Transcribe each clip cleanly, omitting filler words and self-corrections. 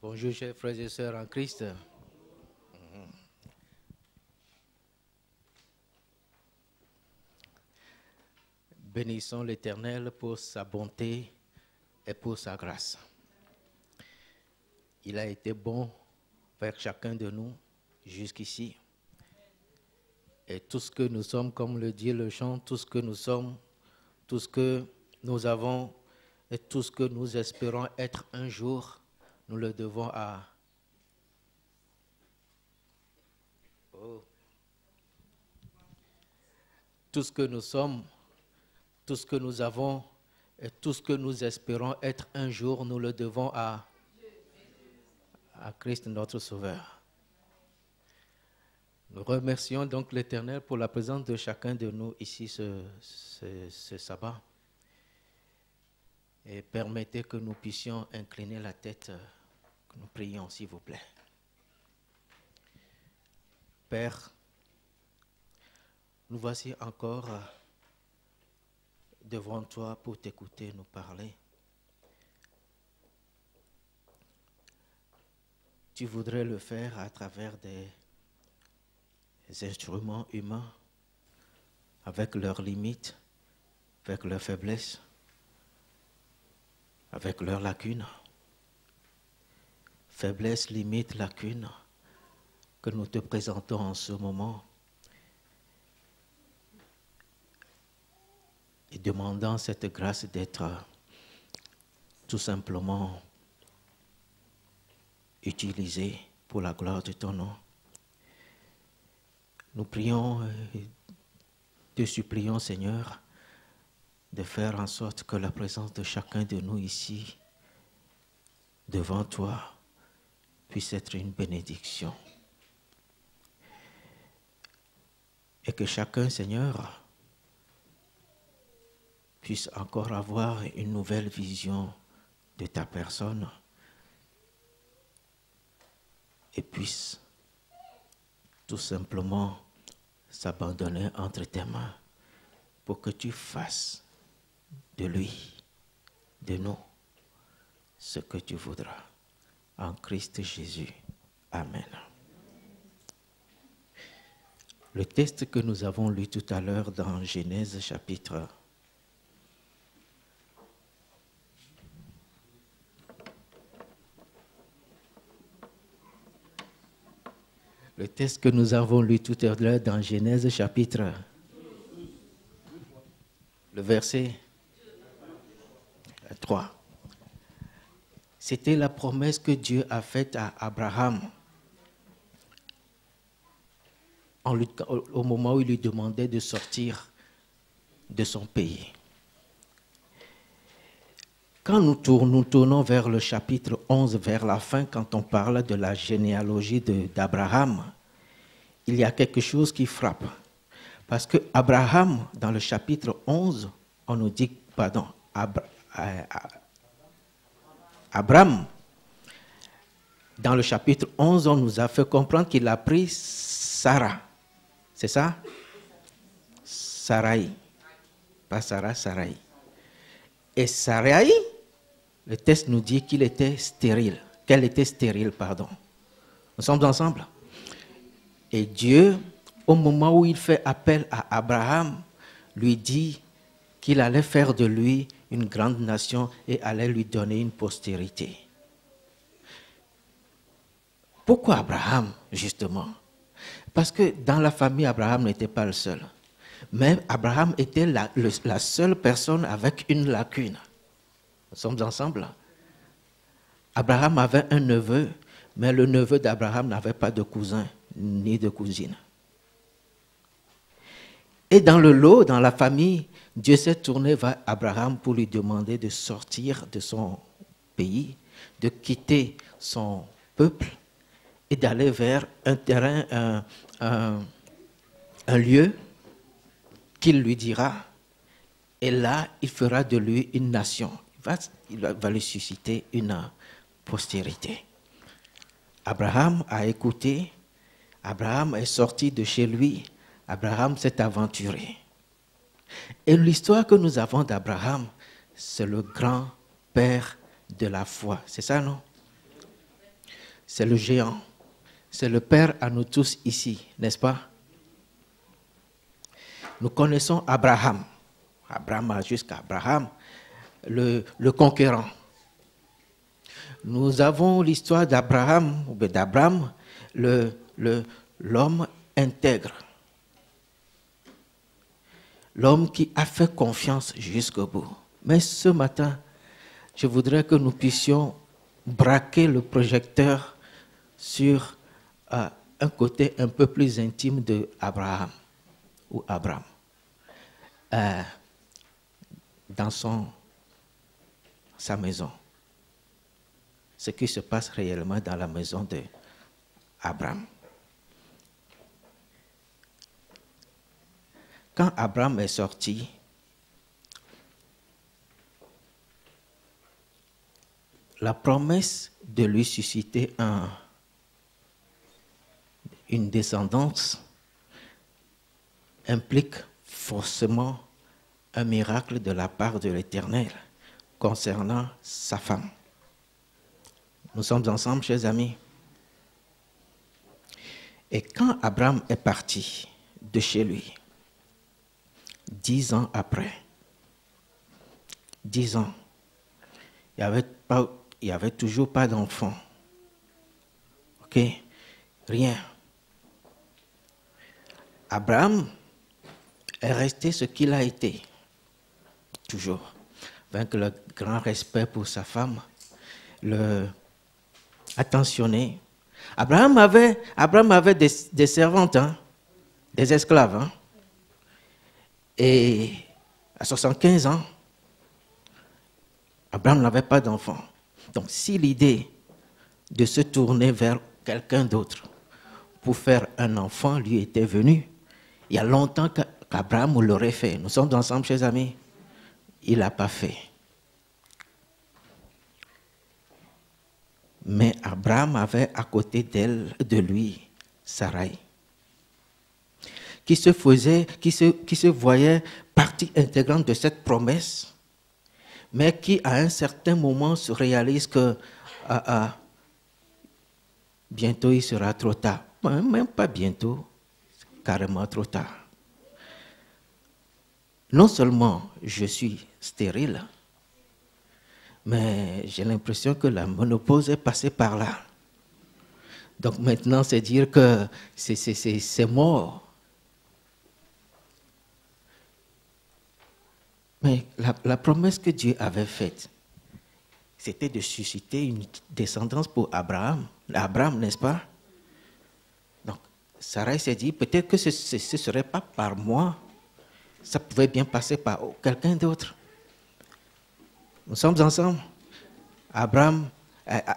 Bonjour, chers frères et sœurs en Christ. Bénissons l'Éternel pour sa bonté et pour sa grâce. Il a été bon vers chacun de nous jusqu'ici. Et tout ce que nous sommes, comme le dit le chant, tout ce que nous sommes, tout ce que nous avons et tout ce que nous espérons être un jour, nous le devons à tout ce que nous sommes, tout ce que nous avons et tout ce que nous espérons être un jour, nous le devons à Christ notre Sauveur. Nous remercions donc l'Éternel pour la présence de chacun de nous ici ce sabbat. Et permettez que nous puissions incliner la tête, que nous prions s'il vous plaît. Père, nous voici encore devant toi pour t'écouter nous parler. Tu voudrais le faire à travers des instruments humains, avec leurs limites, avec leurs faiblesses, avec leurs lacunes. Faiblesses, limites, lacunes que nous te présentons en ce moment. Et demandant cette grâce d'être tout simplement utilisé pour la gloire de ton nom. Nous prions et te supplions, Seigneur, de faire en sorte que la présence de chacun de nous ici, devant toi, puisse être une bénédiction. Et que chacun, Seigneur, puisse encore avoir une nouvelle vision de ta personne et puisse tout simplement s'abandonner entre tes mains pour que tu fasses de lui, de nous, ce que tu voudras. En Christ Jésus. Amen. Le texte que nous avons lu tout à l'heure dans Genèse chapitre 3. C'était la promesse que Dieu a faite à Abraham au moment où il lui demandait de sortir de son pays. Quand nous tournons vers le chapitre 11, vers la fin, quand on parle de la généalogie d'Abraham, il y a quelque chose qui frappe. Parce que Abraham, dans le chapitre 11, on nous dit, Abraham, dans le chapitre 11, on nous a fait comprendre qu'il a pris Sarah. C'est ça? Sarai. Pas Sarah, Sarai. Et Sarai, le texte nous dit qu'elle était stérile. Nous sommes ensemble. Et Dieu, au moment où il fait appel à Abraham, lui dit qu'il allait faire de lui une grande nation et allait lui donner une postérité. Pourquoi Abraham, justement? Parce que dans la famille, Abraham n'était pas le seul. Mais Abraham était la seule personne avec une lacune. Nous sommes ensemble. Abraham avait un neveu, mais le neveu d'Abraham n'avait pas de cousin ni de cousine. Et dans le lot, dans la famille, Dieu s'est tourné vers Abraham pour lui demander de sortir de son pays, de quitter son peuple et d'aller vers un terrain, un lieu qu'il lui dira. Et là, il fera de lui une nation. Il va lui susciter une postérité. Abraham a écouté. Abraham est sorti de chez lui. Abraham s'est aventuré. Et l'histoire que nous avons d'Abraham, c'est le grand père de la foi. C'est ça, non? c'est le géant. C'est le Père à nous tous ici, n'est-ce pas? Nous connaissons Abraham. Abraham jusqu'à Abraham, le conquérant. Nous avons l'histoire d'Abraham, ou d'Abraham, l'homme intègre. L'homme qui a fait confiance jusqu'au bout. Mais ce matin, je voudrais que nous puissions braquer le projecteur sur un côté un peu plus intime de Abraham ou Abraham. Dans sa maison. Ce qui se passe réellement dans la maison d'Abraham. Quand Abraham est sorti, la promesse de lui susciter une descendance implique forcément un miracle de la part de l'Éternel concernant sa femme. Nous sommes ensemble, chers amis. Et quand Abraham est parti de chez lui, 10 ans après, 10 ans, il n'y avait toujours pas d'enfant. Ok? Rien. Abraham est resté ce qu'il a été. Toujours. Avec le grand respect pour sa femme, le attentionné. Abraham avait des servantes, hein, des esclaves. Hein. Et à 75 ans, Abraham n'avait pas d'enfant. Donc si l'idée de se tourner vers quelqu'un d'autre pour faire un enfant lui était venue, il y a longtemps qu'Abraham l'aurait fait. Nous sommes ensemble, chers amis. Il n'a pas fait. Mais Abraham avait à côté de lui, Sarai, qui se voyait partie intégrante de cette promesse, mais qui à un certain moment se réalise que bientôt il sera trop tard. Même pas bientôt, carrément trop tard. Non seulement je suis stérile, mais j'ai l'impression que la ménopause est passée par là. Donc maintenant, c'est dire que c'est mort. Mais la promesse que Dieu avait faite, c'était de susciter une descendance pour Abraham. Abraham, n'est-ce pas? Donc, Sarah s'est dit, peut-être que ce ne serait pas par moi, ça pouvait bien passer par quelqu'un d'autre. Nous sommes ensemble.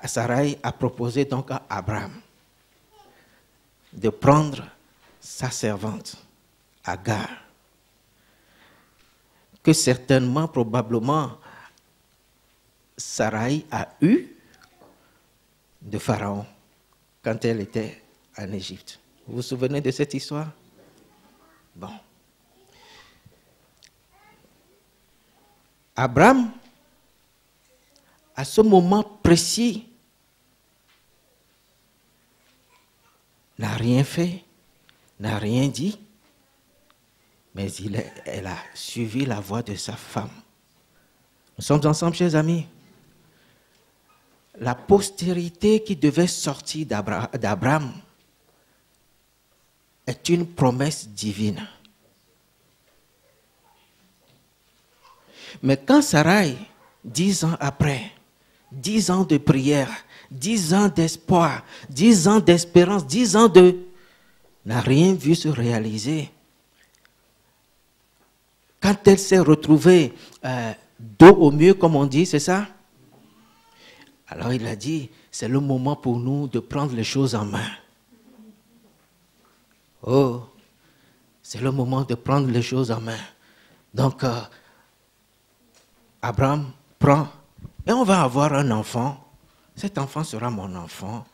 Sarai a proposé donc à Abraham de prendre sa servante, Agar, que certainement, probablement, Sarai a eu de Pharaon quand elle était en Égypte. Vous vous souvenez de cette histoire? Bon. Abraham, à ce moment précis, n'a rien fait, n'a rien dit, mais elle a suivi la voie de sa femme. Nous sommes ensemble, chers amis. La postérité qui devait sortir d'Abraham est une promesse divine. Mais quand Sarai, 10 ans après, 10 ans de prière, 10 ans d'espoir, 10 ans d'espérance, 10 ans n'a rien vu se réaliser. Quand elle s'est retrouvée dos au mur, comme on dit, c'est ça? Alors il a dit, c'est le moment pour nous de prendre les choses en main. Oh, c'est le moment de prendre les choses en main. Donc, Abraham prend, et on va avoir un enfant. Cet enfant sera mon enfant.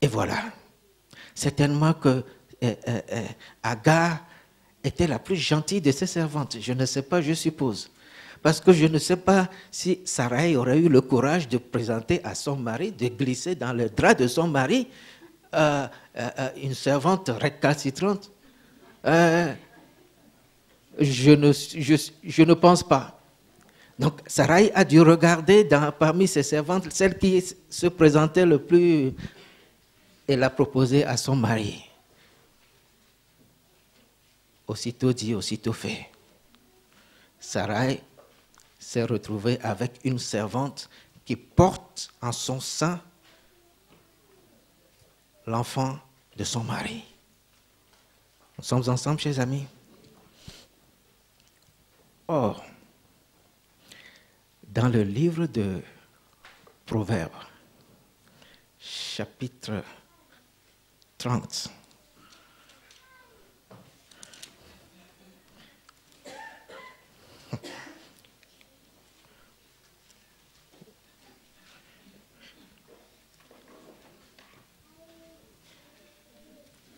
Et voilà. Certainement que Agar était la plus gentille de ses servantes. Je ne sais pas, je suppose. Parce que je ne sais pas si Sarai aurait eu le courage de présenter à son mari, de glisser dans le drap de son mari une servante récalcitrante. Je ne pense pas. Donc Sarai a dû regarder parmi ses servantes celle qui se présentait le plus et l'a proposée à son mari. Aussitôt dit, aussitôt fait. Sarai s'est retrouvée avec une servante qui porte en son sein l'enfant de son mari. Nous sommes ensemble, chers amis. Or, dans le livre de Proverbes, chapitre 30,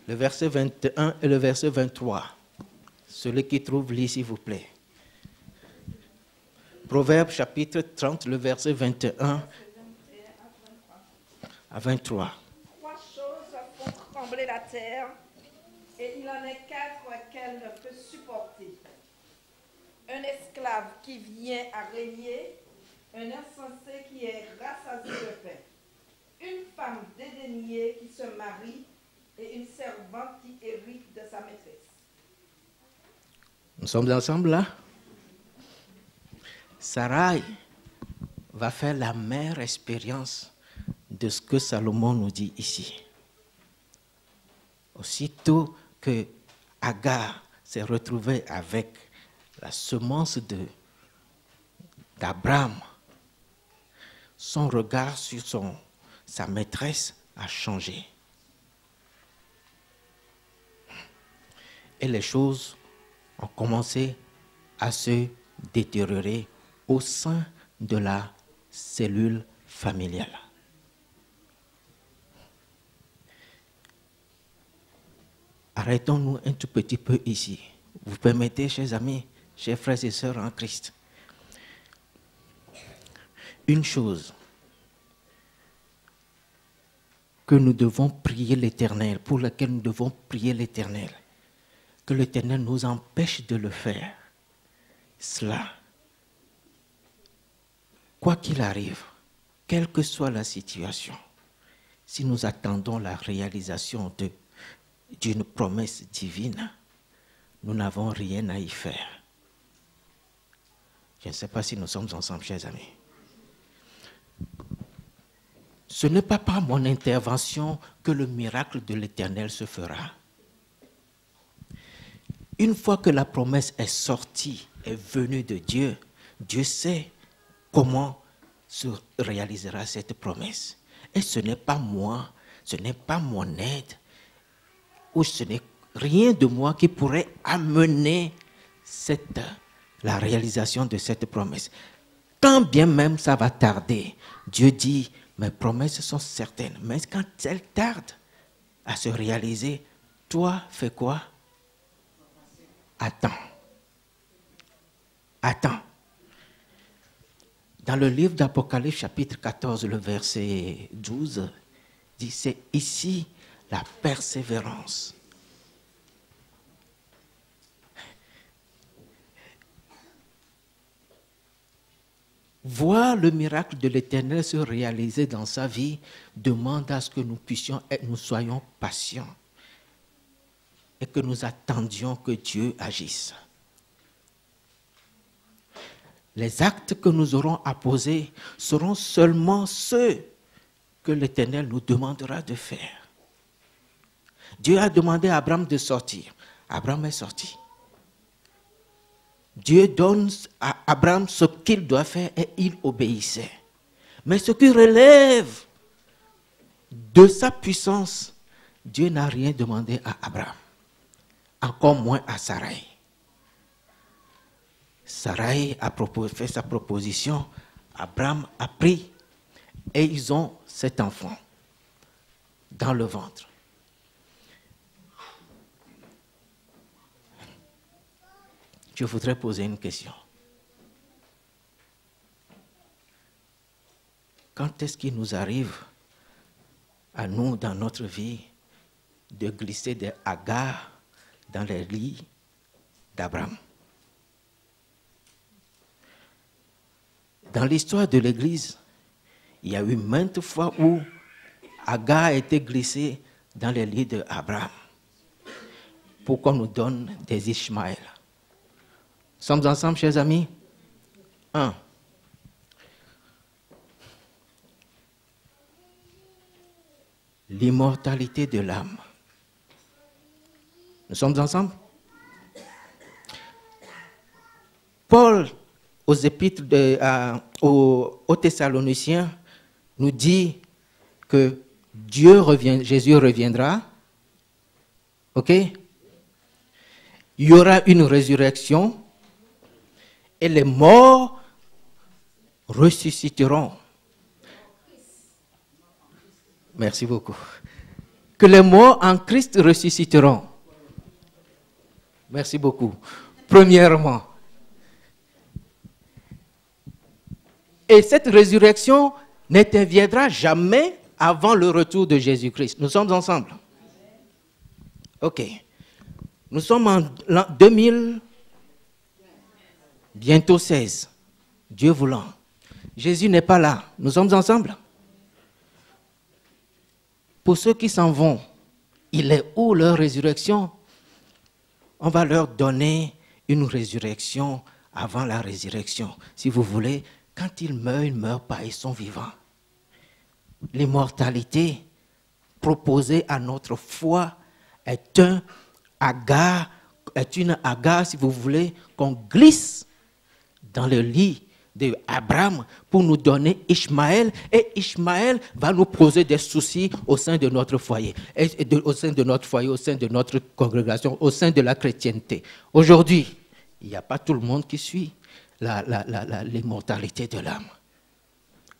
le verset 21 et le verset 23. Celui qui trouve, lit s'il vous plaît. Proverbe chapitre 30, le verset 21 à 23. Trois choses font trembler la terre, et il en est quatre qu'elle ne peut supporter. Un esclave qui vient à régner, un insensé qui est rassasié de pain, une femme dédaignée qui se marie, et une servante qui hérite de sa maîtresse. Nous sommes ensemble là? Sarai va faire la meilleure expérience de ce que Salomon nous dit ici. Aussitôt que Agar s'est retrouvée avec la semence d'Abraham, son regard sur sa maîtresse a changé. Et les choses ont commencé à se détériorer au sein de la cellule familiale. Arrêtons-nous un tout petit peu ici. Vous permettez, chers amis, chers frères et sœurs en Christ. Une chose que nous devons prier l'Éternel, pour laquelle nous devons prier l'Éternel, que l'Éternel nous empêche de le faire. Cela, quoi qu'il arrive, quelle que soit la situation, si nous attendons la réalisation d'une promesse divine, nous n'avons rien à y faire. Je ne sais pas si nous sommes ensemble, chers amis. Ce n'est pas par mon intervention que le miracle de l'Éternel se fera. Une fois que la promesse est sortie, est venue de Dieu, Dieu sait comment se réalisera cette promesse. Et ce n'est pas moi, ce n'est pas mon aide, ou ce n'est rien de moi qui pourrait amener la réalisation de cette promesse. Quand bien même ça va tarder, Dieu dit, mes promesses sont certaines, mais quand elles tardent à se réaliser, toi, fais quoi? Attends. Attends. Dans le livre d'Apocalypse, chapitre 14, le verset 12, dit, c'est ici la persévérance. Voir le miracle de l'Éternel se réaliser dans sa vie demande à ce que nous soyons patients et que nous attendions que Dieu agisse. Les actes que nous aurons à poser seront seulement ceux que l'Éternel nous demandera de faire. Dieu a demandé à Abraham de sortir. Abraham est sorti. Dieu donne à Abraham ce qu'il doit faire et il obéissait. Mais ce qui relève de sa puissance, Dieu n'a rien demandé à Abraham, encore moins à Sarai. Sarai a fait sa proposition, Abraham a pris et ils ont cet enfant dans le ventre. Je voudrais poser une question. quand est-ce qu'il nous arrive, à nous, dans notre vie, de glisser des Agar dans les lits d'Abraham? Dans l'histoire de l'Église, il y a eu maintes fois où Agar a été glissée dans les lits d'Abraham pour qu'on nous donne des Ishmaël. Nous sommes ensemble, chers amis? 1. L'immortalité de l'âme. Nous sommes ensemble? Paul, aux épîtres aux Thessaloniciens, nous dit que Jésus reviendra. Ok? Il y aura une résurrection et les morts ressusciteront. Merci beaucoup. Que les morts en Christ ressusciteront. Merci beaucoup. Premièrement. Et cette résurrection n'interviendra jamais avant le retour de Jésus-Christ. Nous sommes ensemble. Ok. Nous sommes en l'an 2000, bientôt 16. Dieu voulant. Jésus n'est pas là. Nous sommes ensemble. Pour ceux qui s'en vont, il est où leur résurrection? On va leur donner une résurrection avant la résurrection. Si vous voulez, quand ils ne meurent pas, ils sont vivants. L'immortalité proposée à notre foi est une Agar, si vous voulez, qu'on glisse dans le lit d'Abraham pour nous donner Ishmaël, et Ishmaël va nous poser des soucis au sein de notre foyer, au sein de notre congrégation, au sein de la chrétienté. Aujourd'hui, il n'y a pas tout le monde qui suit l'immortalité de l'âme.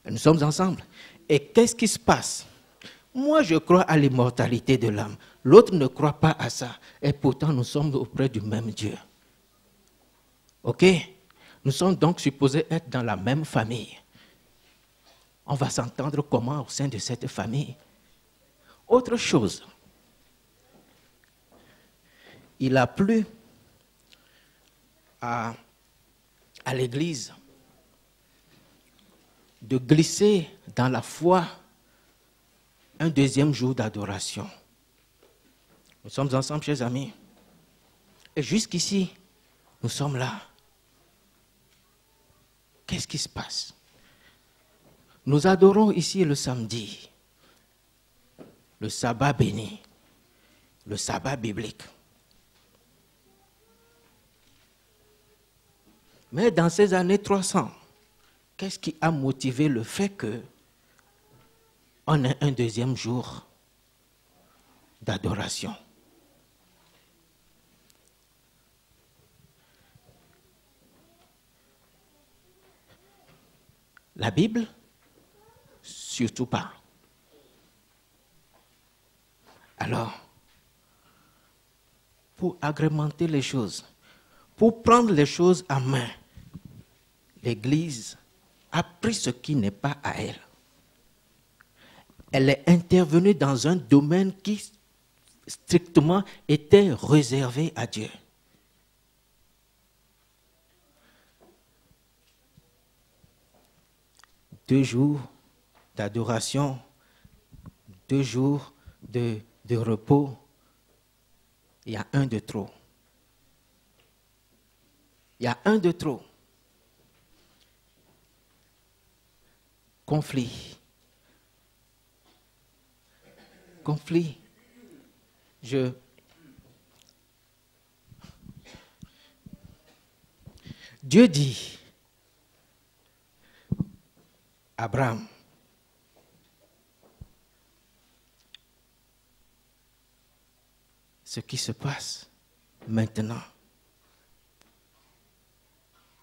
Nous sommes ensemble. Et qu'est-ce qui se passe? Moi, je crois à l'immortalité de l'âme. L'autre ne croit pas à ça. Et pourtant, nous sommes auprès du même Dieu. OK? Nous sommes donc supposés être dans la même famille. On va s'entendre comment au sein de cette famille. Autre chose. Il a plu à l'Église de glisser dans la foi un deuxième jour d'adoration. Nous sommes ensemble, chers amis. Et jusqu'ici, nous sommes là. Qu'est-ce qui se passe? Nous adorons ici le samedi, le sabbat béni, le sabbat biblique. Mais dans ces années 300, qu'est-ce qui a motivé le fait qu'on ait un deuxième jour d'adoration? La Bible? Surtout pas. Alors, pour agrémenter les choses, pour prendre les choses en main, l'Église a pris ce qui n'est pas à elle. Elle est intervenue dans un domaine qui strictement était réservé à Dieu. Deux jours d'adoration, 2 jours de repos, il y a un de trop. Il y a un de trop. Conflit. Dieu dit, Abraham, ce qui se passe maintenant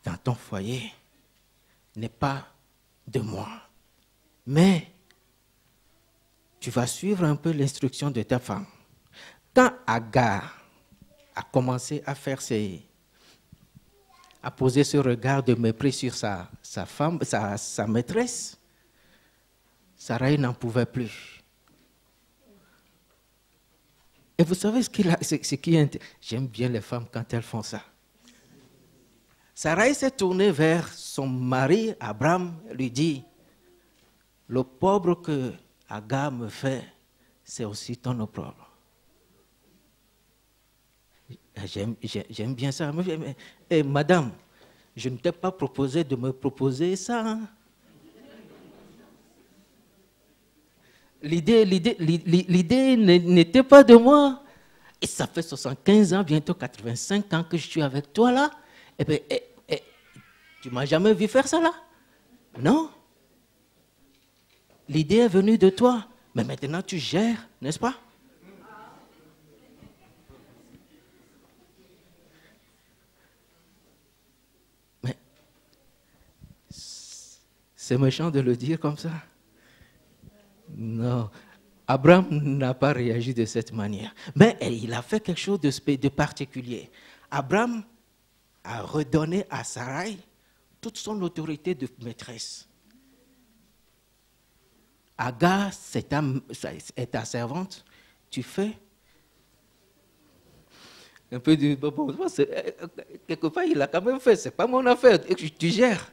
dans ton foyer n'est pas de moi, mais tu vas suivre un peu l'instruction de ta femme. Quand Agar a commencé à faire à poser ce regard de mépris sur sa femme, sa maîtresse, Sarai n'en pouvait plus. Et vous savez ce qui est... J'aime bien les femmes quand elles font ça. Sarai s'est tournée vers son mari, Abraham, lui dit, le pauvre que Agar me fait, c'est aussi ton opprobre. J'aime bien ça. Mais, madame, je ne t'ai pas proposé de me proposer ça. Hein? L'idée n'était pas de moi. Et ça fait 75 ans, bientôt 85 ans que je suis avec toi là. Et bien, tu ne m'as jamais vu faire ça là? Non. L'idée est venue de toi. Mais maintenant tu gères, n'est-ce pas? Mais c'est méchant de le dire comme ça. Non. Abraham n'a pas réagi de cette manière. Mais il a fait quelque chose de particulier. Abraham a redonné à Sarai toute son autorité de maîtresse. Agar, c'est ta servante. Tu fais un peu de... Bon, quelque part, il a quand même fait. Ce n'est pas mon affaire. Tu gères.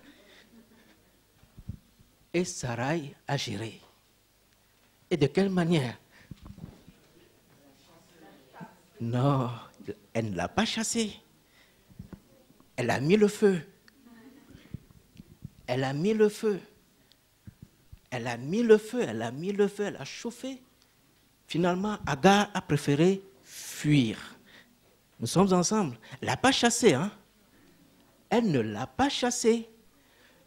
Et Sarai a géré. Et de quelle manière? Non, elle ne l'a pas chassé. Elle a mis le feu. Elle a mis le feu. Elle a mis le feu, elle a mis le feu, elle a chauffé. Finalement, Agar a préféré fuir. Nous sommes ensemble. Elle ne l'a pas chassé, hein? Elle ne l'a pas chassé.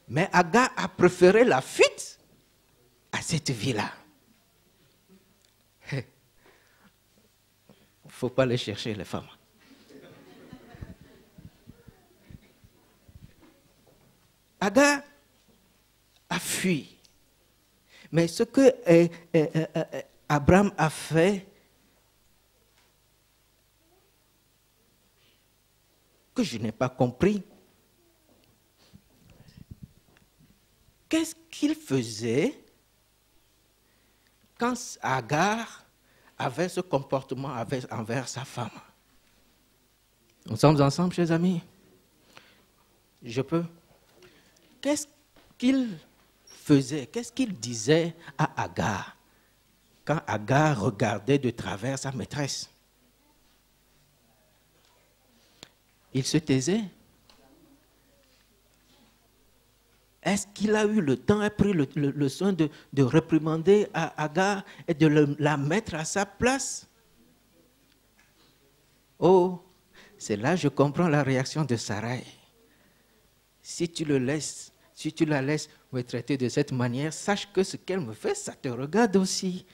Mais Agar a préféré la fuite à cette vie-là. Il ne faut pas les chercher, les femmes. Agar a fui. Mais ce que Abraham a fait, que je n'ai pas compris, qu'est-ce qu'il faisait quand Agar avait ce comportement envers sa femme? Nous sommes ensemble, chers amis? Je peux? Qu'est-ce qu'il faisait, qu'est-ce qu'il disait à Agar quand Agar regardait de travers sa maîtresse? Il se taisait. Est-ce qu'il a eu le temps et pris le soin de réprimander à Agar et de la mettre à sa place? Oh, c'est là que je comprends la réaction de Sarai. Si tu la laisses me traiter de cette manière, sache que ce qu'elle me fait, ça te regarde aussi.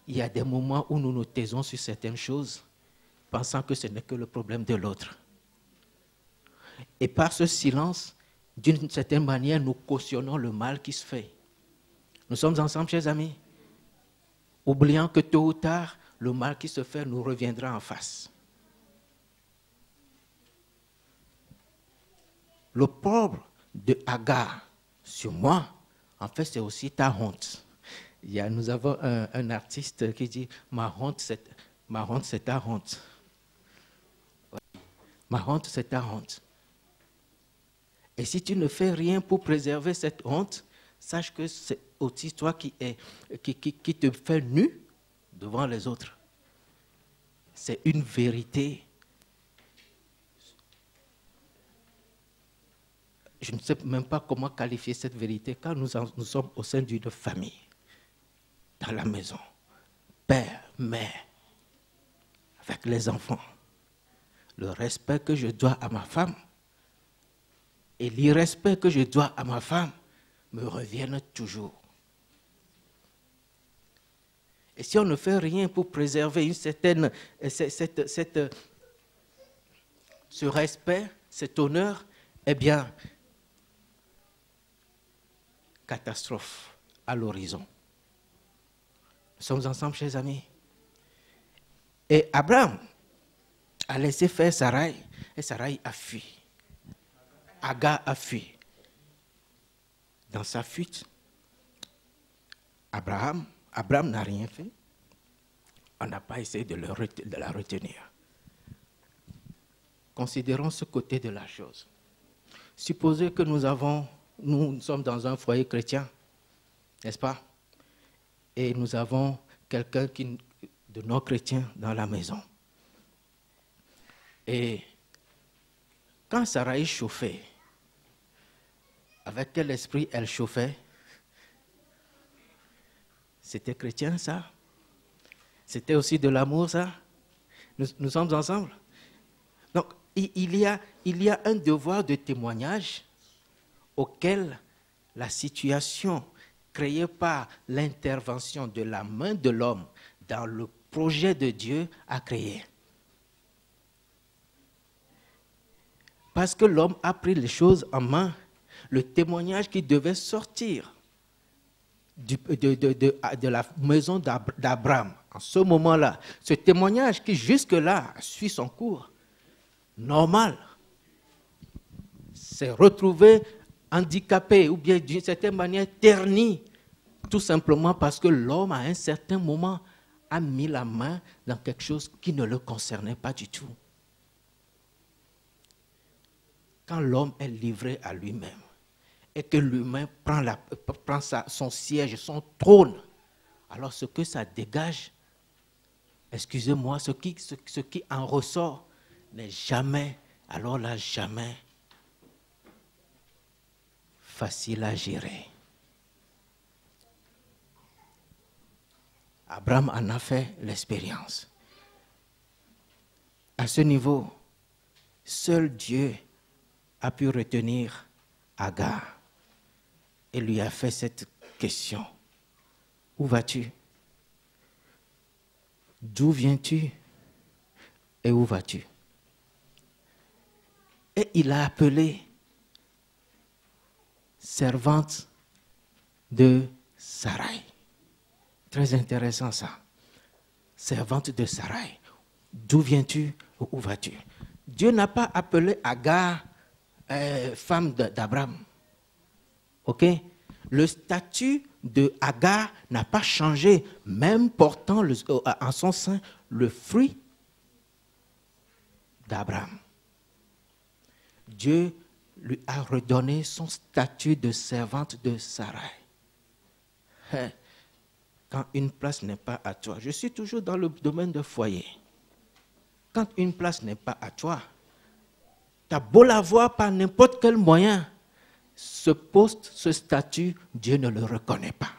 Il y a des moments où nous nous taisons sur certaines choses, pensant que ce n'est que le problème de l'autre. Et par ce silence, d'une certaine manière, nous cautionnons le mal qui se fait. Nous sommes ensemble, chers amis, oubliant que tôt ou tard, le mal qui se fait nous reviendra en face. Le pauvre de Agar sur moi, en fait, c'est aussi ta honte. Nous avons un artiste qui dit « Ma honte, c'est ta honte. » Ma honte, c'est ta honte. Et si tu ne fais rien pour préserver cette honte, sache que c'est aussi toi qui te fais nu devant les autres. C'est une vérité. Je ne sais même pas comment qualifier cette vérité quand nous sommes au sein d'une famille, dans la maison, père, mère, avec les enfants. Le respect que je dois à ma femme et l'irrespect que je dois à ma femme me reviennent toujours. Et si on ne fait rien pour préserver une certaine, ce respect, cet honneur, eh bien, catastrophe à l'horizon. Nous sommes ensemble, chers amis. Et Abraham a laissé faire Sarai, et Sarai a fui. Agar a fui. Dans sa fuite, Abraham n'a rien fait. On n'a pas essayé de la retenir. Considérons ce côté de la chose. Supposez que nous sommes dans un foyer chrétien, n'est-ce pas? Et nous avons quelqu'un de non-chrétien dans la maison. Et quand Sarah chauffait, avec quel esprit elle chauffait? C'était chrétien, ça? C'était aussi de l'amour, ça? Nous sommes ensemble? Donc, il y a un devoir de témoignage auquel la situation créée par l'intervention de la main de l'homme dans le projet de Dieu a créé. Parce que l'homme a pris les choses en main, le témoignage qui devait sortir de la maison d'Abraham, en ce moment-là, ce témoignage qui jusque-là suit son cours, normal, s'est retrouvé handicapé ou bien d'une certaine manière terni, tout simplement parce que l'homme à un certain moment a mis la main dans quelque chose qui ne le concernait pas du tout. Quand l'homme est livré à lui-même et que l'humain prend son siège, son trône, alors ce que ça dégage, excusez-moi, ce qui en ressort n'est jamais, alors là, jamais facile à gérer. Abraham en a fait l'expérience. À ce niveau, seul Dieu a pu retenir Agar et lui a fait cette question. Où vas-tu? D'où viens-tu? Et où vas-tu? Et il a appelé servante de Sarai. Très intéressant ça. Servante de Sarai. D'où viens-tu? Où vas-tu? Dieu n'a pas appelé Agar femme d'Abraham. Ok? Le statut de Agar n'a pas changé, même portant en son sein le fruit d'Abraham. Dieu lui a redonné son statut de servante de Sarai. Quand une place n'est pas à toi, je suis toujours dans le domaine de foyer. Quand une place n'est pas à toi, tu as beau l'avoir par n'importe quel moyen, ce poste, ce statut, Dieu ne le reconnaît pas.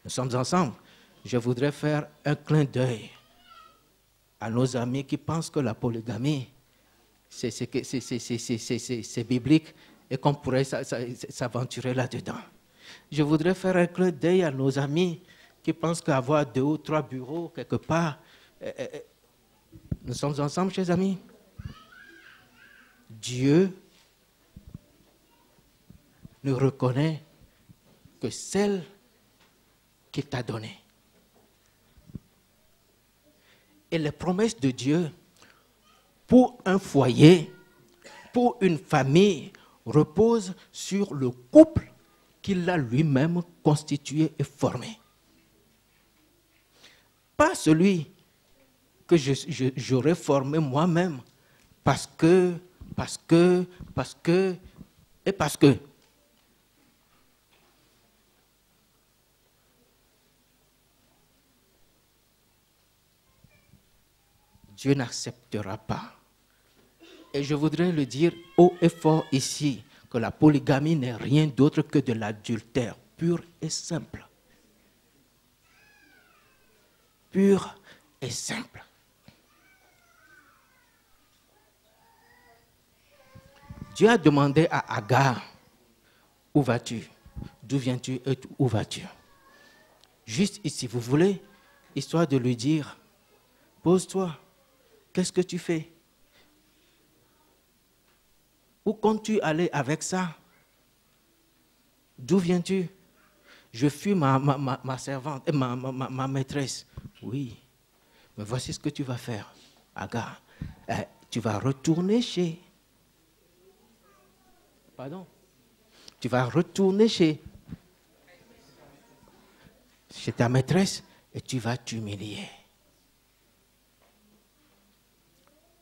Nous sommes ensemble. Je voudrais faire un clin d'œil à nos amis qui pensent que la polygamie, c'est biblique et qu'on pourrait s'aventurer là-dedans. Je voudrais faire un clin d'œil à nos amis qui pensent qu'avoir 2 ou 3 bureaux quelque part, nous sommes ensemble, chers amis. Dieu ne reconnaît que celle qu'il t'a donnée. Et les promesses de Dieu pour un foyer, pour une famille, reposent sur le couple qu'il a lui-même constitué et formé. Pas celui que j'aurais formé moi-même parce que. Dieu n'acceptera pas. Et je voudrais le dire haut et fort ici, que la polygamie n'est rien d'autre que de l'adultère, pur et simple. Pur et simple. Dieu a demandé à Agar, où vas-tu? D'où viens-tu et où vas-tu? Juste ici, vous voulez, histoire de lui dire, pose-toi, qu'est-ce que tu fais? Où comptes-tu aller avec ça? D'où viens-tu? Je fuis ma servante, ma maîtresse. Oui, mais voici ce que tu vas faire, Agar. Tu vas retourner chez... Pardon? Tu vas retourner chez chez ta maîtresse et tu vas t'humilier.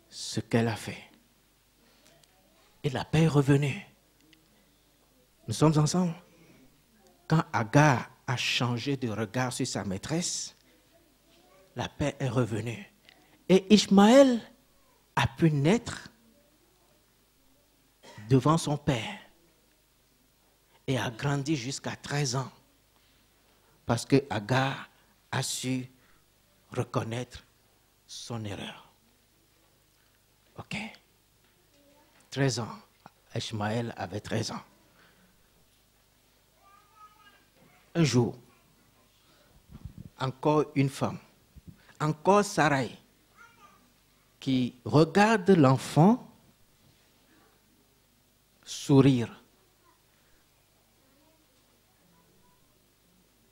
Ce qu'elle a fait. Et la paix est revenue. Nous sommes ensemble. Quand Agar a changé de regard sur sa maîtresse, la paix est revenue. Et Ishmaël a pu naître devant son père et a grandi jusqu'à 13 ans parce que Agar a su reconnaître son erreur. Ok. 13 ans. Ishmaël avait 13 ans. Un jour, encore une femme, encore Sarai, qui regarde l'enfant sourire.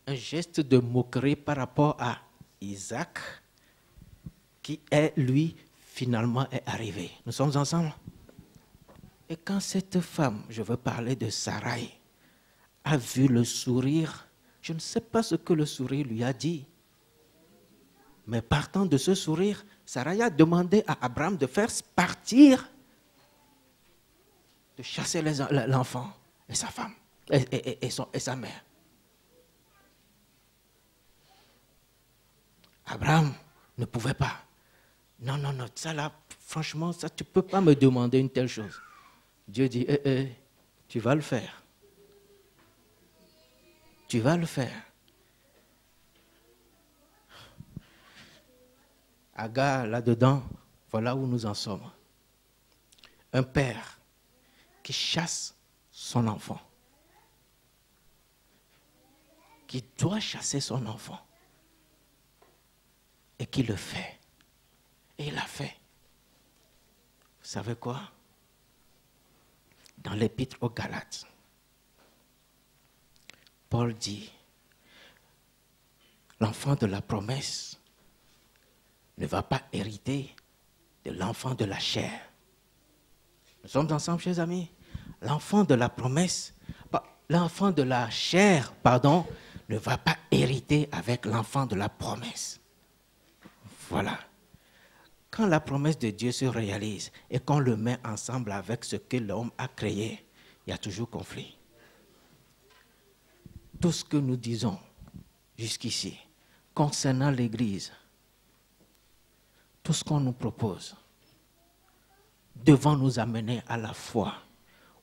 Un geste de moquerie par rapport à Isaac, qui est, lui, finalement est arrivé. Nous sommes ensemble. Et quand cette femme, je veux parler de Sarai, a vu le sourire, je ne sais pas ce que le sourire lui a dit. Mais partant de ce sourire, Sarai a demandé à Abraham de faire partir, de chasser l'enfant et sa femme et sa mère. Abraham ne pouvait pas. Non, non, non, ça là, franchement, ça, tu ne peux pas me demander une telle chose. Dieu dit, tu vas le faire. Tu vas le faire. Agar, là-dedans, voilà où nous en sommes. Un père qui chasse son enfant, qui doit chasser son enfant, et qui le fait. Et il l'a fait. Vous savez quoi? Dans l'épître aux Galates, Paul dit, l'enfant de la promesse ne va pas hériter de l'enfant de la chair. Nous sommes ensemble, chers amis. L'enfant de la promesse, l'enfant de la chair, pardon, ne va pas hériter avec l'enfant de la promesse. Voilà. Quand la promesse de Dieu se réalise et qu'on le met ensemble avec ce que l'homme a créé, il y a toujours conflit. Tout ce que nous disons jusqu'ici concernant l'Église, tout ce qu'on nous propose, devant nous amener à la foi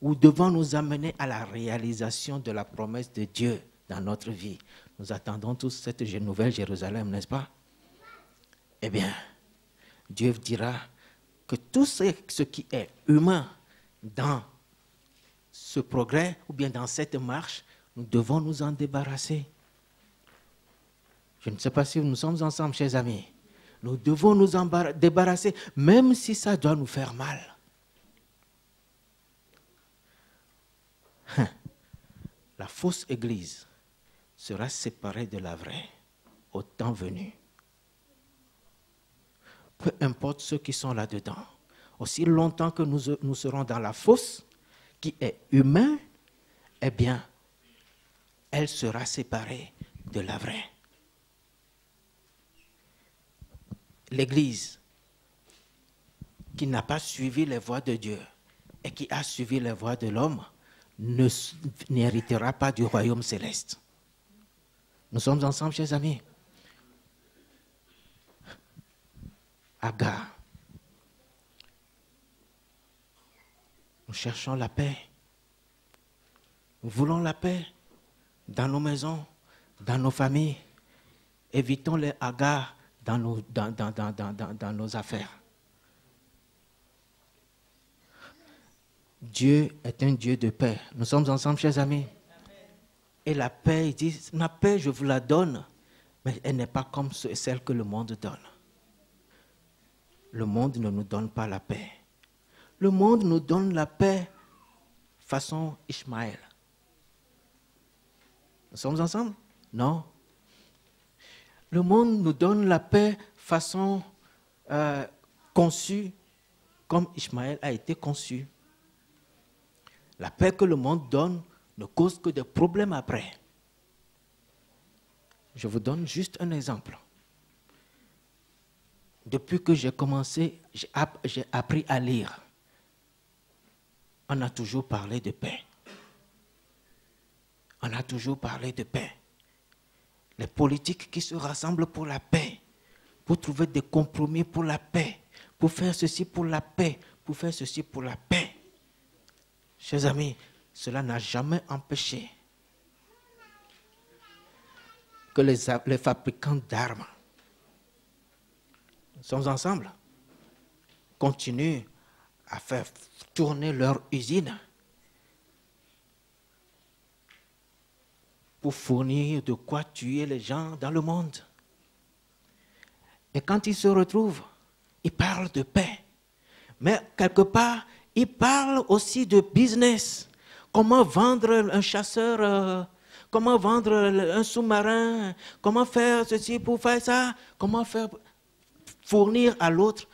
ou devant nous amener à la réalisation de la promesse de Dieu dans notre vie. Nous attendons tous cette nouvelle Jérusalem, n'est-ce pas? Eh bien, Dieu dira que tout ce qui est humain dans ce progrès ou bien dans cette marche, nous devons nous en débarrasser. Je ne sais pas si nous sommes ensemble, chers amis. Nous devons nous en débarrasser, même si ça doit nous faire mal. La fausse église sera séparée de la vraie au temps venu. Peu importe ceux qui sont là-dedans. Aussi longtemps que nous serons dans la fausse, qui est humaine, eh bien, elle sera séparée de la vraie. L'Église qui n'a pas suivi les voies de Dieu et qui a suivi les voies de l'homme n'héritera pas du royaume céleste. Nous sommes ensemble, chers amis. Agar. Nous cherchons la paix. Nous voulons la paix dans nos maisons, dans nos familles. Évitons les Agar dans nos affaires. Dieu est un Dieu de paix. Nous sommes ensemble, chers amis. Et la paix, il dit, ma paix, je vous la donne, mais elle n'est pas comme celle que le monde donne. Le monde ne nous donne pas la paix. Le monde nous donne la paix façon Ishmaël. Nous sommes ensemble? Non. Le monde nous donne la paix façon conçue comme Ishmaël a été conçu. La paix que le monde donne ne cause que des problèmes après. Je vous donne juste un exemple. Depuis que j'ai commencé, j'ai appris à lire. On a toujours parlé de paix. On a toujours parlé de paix. Les politiques qui se rassemblent pour la paix, pour trouver des compromis pour la paix, pour faire ceci pour la paix, pour faire ceci pour la paix. Chers amis, cela n'a jamais empêché que les fabricants d'armes, nous sommes ensemble, continuent à faire tourner leur usine pour fournir de quoi tuer les gens dans le monde. Et quand ils se retrouvent, ils parlent de paix. Mais quelque part, ils parlent aussi de business. Comment vendre un chasseur, comment vendre un sous-marin, comment faire ceci pour faire ça, comment faire fournir à l'autre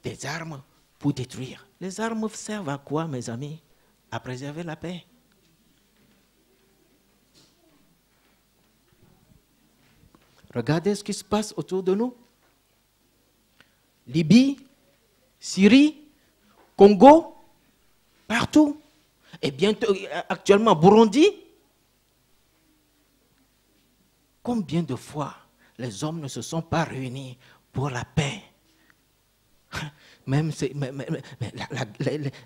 des armes pour détruire. Les armes servent à quoi, mes amis? À préserver la paix. Regardez ce qui se passe autour de nous. Libye, Syrie, Congo, partout. Et bientôt, actuellement, Burundi. Combien de fois les hommes ne se sont pas réunis pour la paix? Même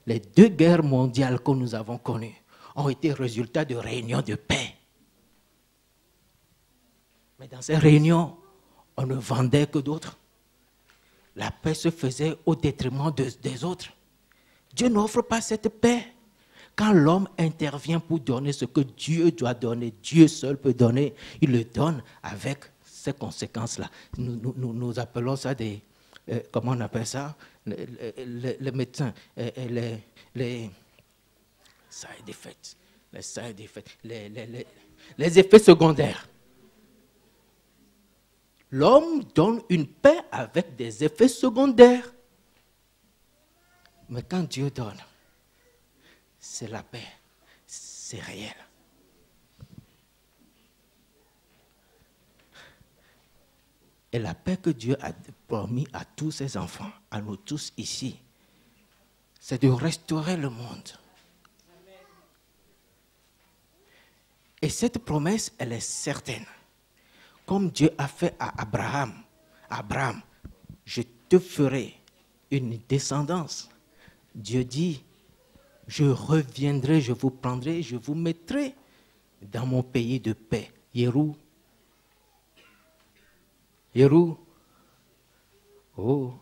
les deux guerres mondiales que nous avons connues ont été résultats de réunions de paix. Mais dans ces réunions, on ne vendait que d'autres. La paix se faisait au détriment des autres. Dieu n'offre pas cette paix. Quand l'homme intervient pour donner ce que Dieu doit donner, Dieu seul peut donner, il le donne avec ces conséquences-là. Nous appelons ça des... comment on appelle ça? Les médecins, les side effects, les effets secondaires. L'homme donne une paix avec des effets secondaires. Mais quand Dieu donne, c'est la paix, c'est réel. Et la paix que Dieu a promis à tous ses enfants, à nous tous ici, c'est de restaurer le monde. Et cette promesse, elle est certaine. Comme Dieu a fait à Abraham, je te ferai une descendance. Dieu dit, je reviendrai, je vous prendrai, je vous mettrai dans mon pays de paix. Yérou. Oh,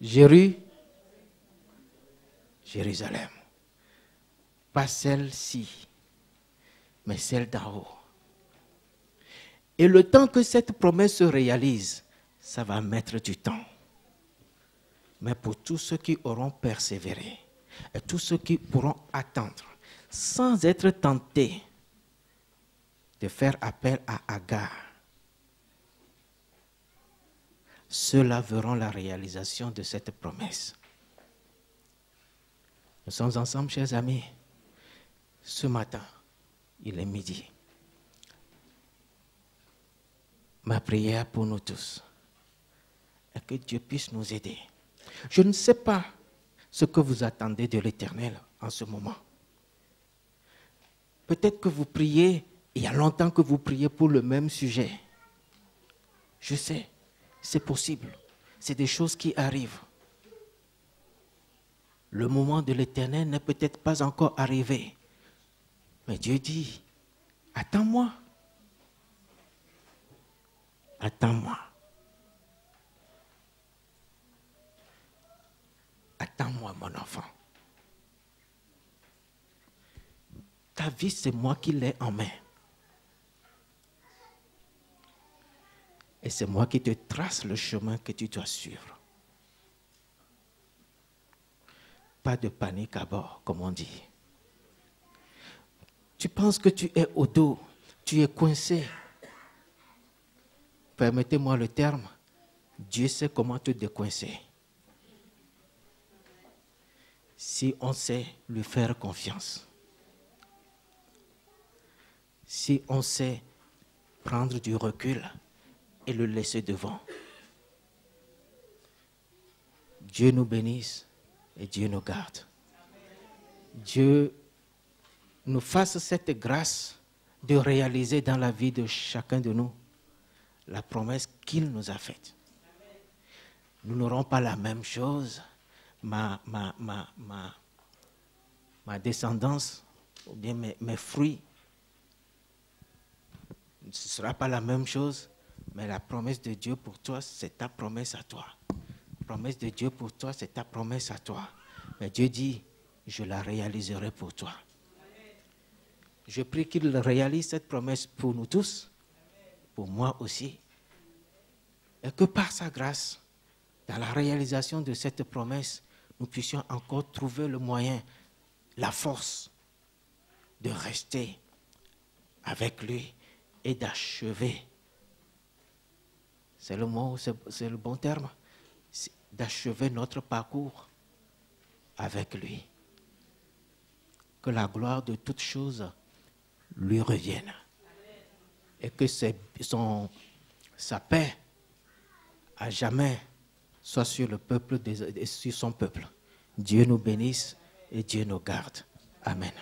Jérusalem. Pas celle-ci, mais celle d'en haut. Et le temps que cette promesse se réalise, ça va mettre du temps. Mais pour tous ceux qui auront persévéré, et tous ceux qui pourront attendre, sans être tentés de faire appel à Agar, ceux-là verront la réalisation de cette promesse. Nous sommes ensemble, chers amis. Ce matin, il est midi. Ma prière pour nous tous est que Dieu puisse nous aider. Je ne sais pas ce que vous attendez de l'Éternel en ce moment. Peut-être que vous priez, il y a longtemps que vous priez pour le même sujet. Je sais, c'est possible. C'est des choses qui arrivent. Le moment de l'Éternel n'est peut-être pas encore arrivé. Mais Dieu dit, attends-moi. Attends-moi. Attends-moi, mon enfant. Ta vie, c'est moi qui l'ai en main. Et c'est moi qui te trace le chemin que tu dois suivre. Pas de panique à bord, comme on dit. Tu penses que tu es au dos, tu es coincé. Permettez-moi le terme, Dieu sait comment te décoincer. Si on sait lui faire confiance. Si on sait prendre du recul et le laisser devant. Dieu nous bénisse et Dieu nous garde. Dieu nous fasse cette grâce de réaliser dans la vie de chacun de nous la promesse qu'il nous a faite. Nous n'aurons pas la même chose. Ma descendance, ou bien mes fruits, ce ne sera pas la même chose, mais la promesse de Dieu pour toi, c'est ta promesse à toi. La promesse de Dieu pour toi, c'est ta promesse à toi. Mais Dieu dit, je la réaliserai pour toi. Je prie qu'il réalise cette promesse pour nous tous, pour moi aussi, et que par sa grâce, dans la réalisation de cette promesse, nous puissions encore trouver le moyen, la force de rester avec lui et d'achever. C'est le mot, c'est le bon terme, d'achever notre parcours avec lui. Que la gloire de toutes choses lui revienne. Et que sa paix à jamais soit sur le peuple, sur son peuple. Dieu nous bénisse et Dieu nous garde. Amen.